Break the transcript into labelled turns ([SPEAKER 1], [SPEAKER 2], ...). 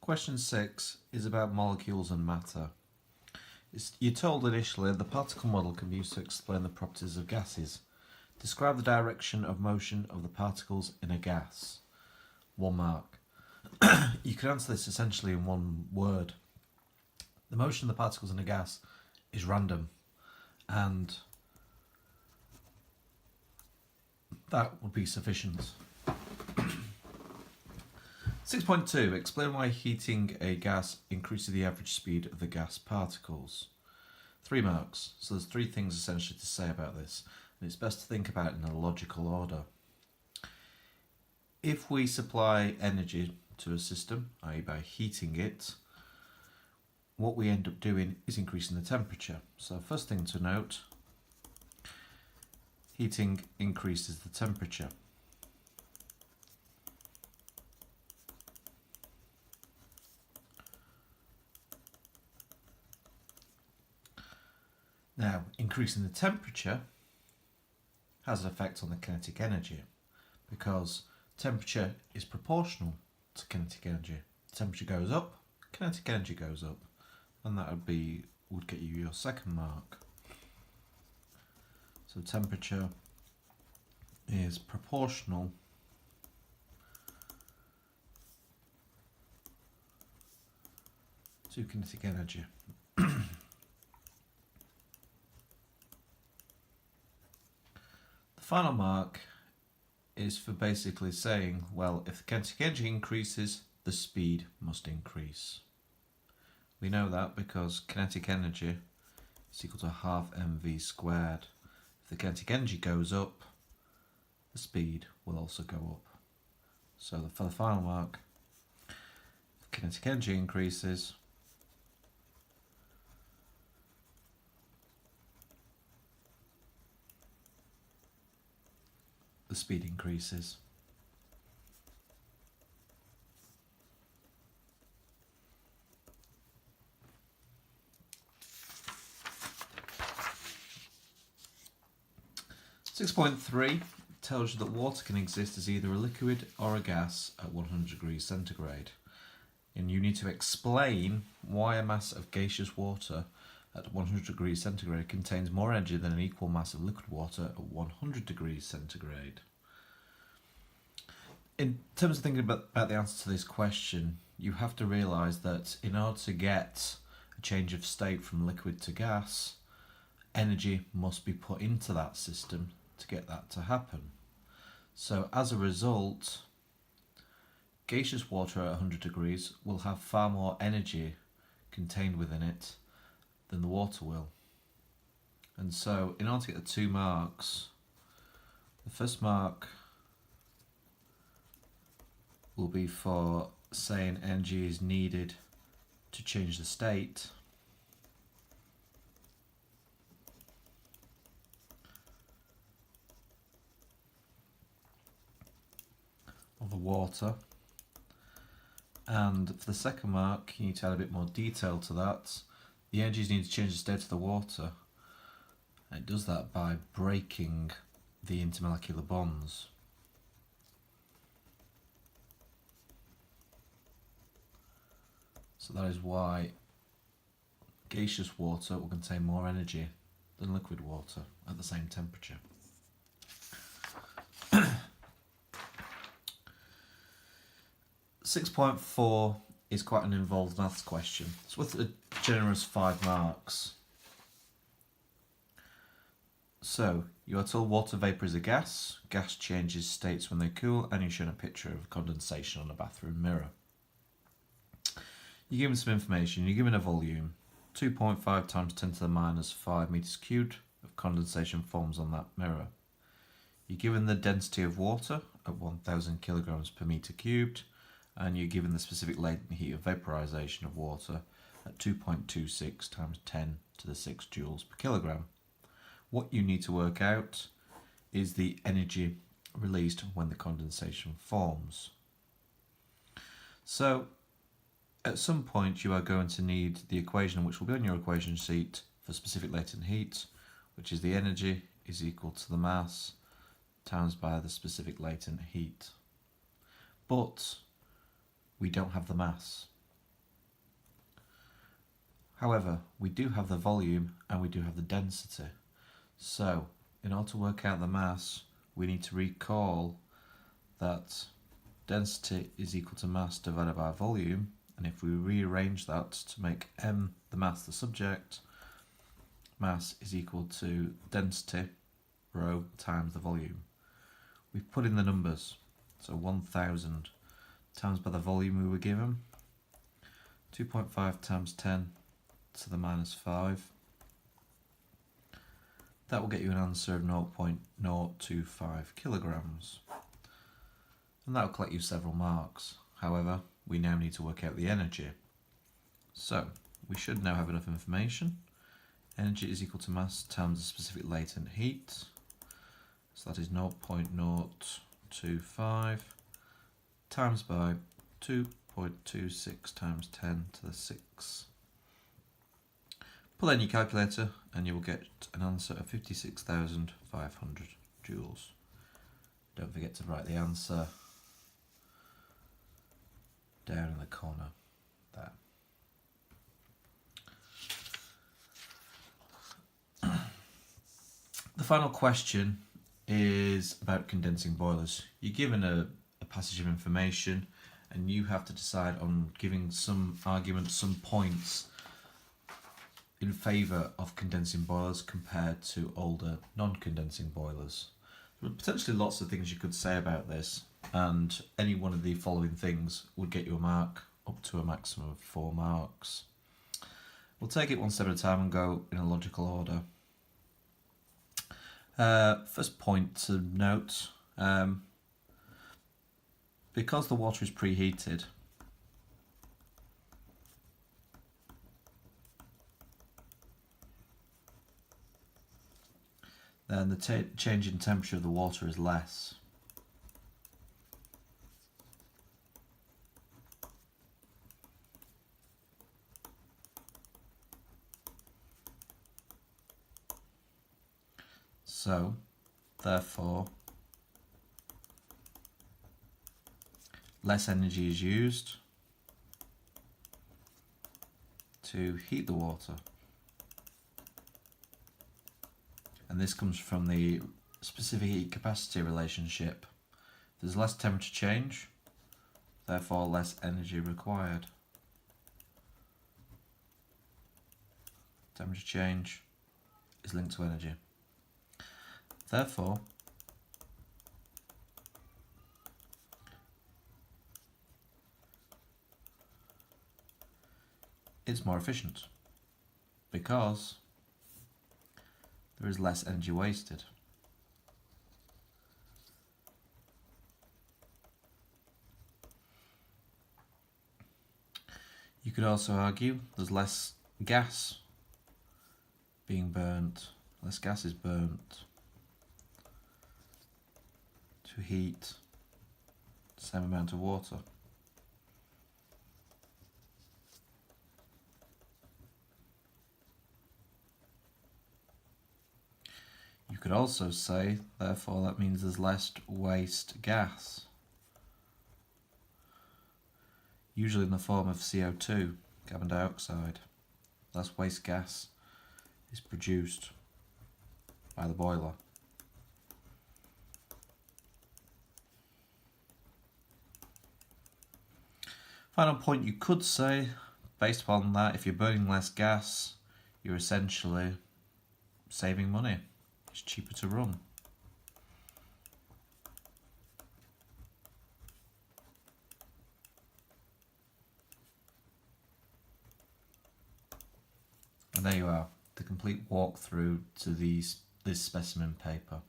[SPEAKER 1] Question 6 is about molecules and matter. You're told initially the particle model can be used to explain the properties of gases. Describe the direction of motion of the particles in a gas. 1 mark. You can answer this essentially in one word. The motion of the particles in a gas is random, and that would be sufficient. 6.2. Explain why heating a gas increases the average speed of the gas particles. 3 marks. So there's 3 things essentially to say about this, and it's best to think about it in a logical order. If we supply energy to a system, i.e. by heating it, what we end up doing is increasing the temperature. So first thing to note, heating increases the temperature. Now, increasing the temperature has an effect on the kinetic energy because temperature is proportional to kinetic energy. Temperature goes up, kinetic energy goes up, and that would get you your 2nd mark. So temperature is proportional to kinetic energy. The final mark is for basically saying, well, if the kinetic energy increases, the speed must increase. We know that because kinetic energy is equal to half mv squared. If the kinetic energy goes up, the speed will also go up. So for the final mark, if kinetic energy increases, the speed increases. (6.3) tells you that water can exist as either a liquid or a gas at 100 degrees centigrade. And you need to explain why a mass of gaseous water at 100 degrees centigrade contains more energy than an equal mass of liquid water at 100 degrees centigrade. In terms of thinking about the answer to this question, you have to realise that in order to get a change of state from liquid to gas, energy must be put into that system to get that to happen. So as a result, gaseous water at 100 degrees will have far more energy contained within it than the water will. And so in order to get the 2 marks, the first mark will be for saying energy is needed to change the state. Of the water. And for the 2nd mark, you need to add a bit more detail to that. The energy is needed to change the state of the water. And it does that by breaking the intermolecular bonds. So that is why gaseous water will contain more energy than liquid water at the same temperature. (6.4) is quite an involved maths question. It's worth a generous 5 marks. So, you are told water vapour is a gas. Gas changes states when they cool, and you're shown a picture of condensation on a bathroom mirror. You're given some information. You're given a volume. 2.5 times 10 to the minus 5 metres cubed of condensation forms on that mirror. You're given the density of water at 1,000 kilograms per metre cubed, and you're given the specific latent heat of vaporization of water at 2.26 times 10 to the 6 joules per kilogram. What you need to work out is the energy released when the condensation forms. So at some point you are going to need the equation, which will be on your equation sheet, for specific latent heat, which is the energy is equal to the mass times by the specific latent heat. But we don't have the mass. However, we do have the volume and we do have the density. So, in order to work out the mass, we need to recall that density is equal to mass divided by volume, and if we rearrange that to make m the mass the subject, mass is equal to density rho times the volume. We've put in the numbers, so 1000 times by the volume we were given, 2.5 times 10 to the minus 5. That will get you an answer of 0.025 kilograms. And that will collect you several marks. However, we now need to work out the energy. So, we should now have enough information. Energy is equal to mass times the specific latent heat. So that is 0.025 times by 2.26 times 10 to the 6. Pull in your calculator and you will get an answer of 56,500 joules. Don't forget to write the answer down in the corner there. The final question is about condensing boilers. You're given a passage of information and you have to decide on giving some arguments, some points in favour of condensing boilers compared to older non-condensing boilers. There are potentially lots of things you could say about this, and any one of the following things would get you a mark, up to a maximum of 4 marks. We'll take it one step at a time and go in a logical order. First point to note, because the water is preheated, then the change in temperature of the water is less. So, therefore, less energy is used to heat the water. And this comes from the specific heat capacity relationship. There's less temperature change, therefore less energy required. Temperature change is linked to energy. Therefore, it's more efficient because there is less energy wasted. You could also argue there's less gas being burnt, less gas is burnt to heat the same amount of water. You could also say, therefore, that means there's less waste gas, usually in the form of CO2, carbon dioxide. Less waste gas is produced by the boiler. Final point you could say, based upon that, if you're burning less gas, you're essentially saving money. It's cheaper to run. And there you are, the complete walkthrough to this specimen paper.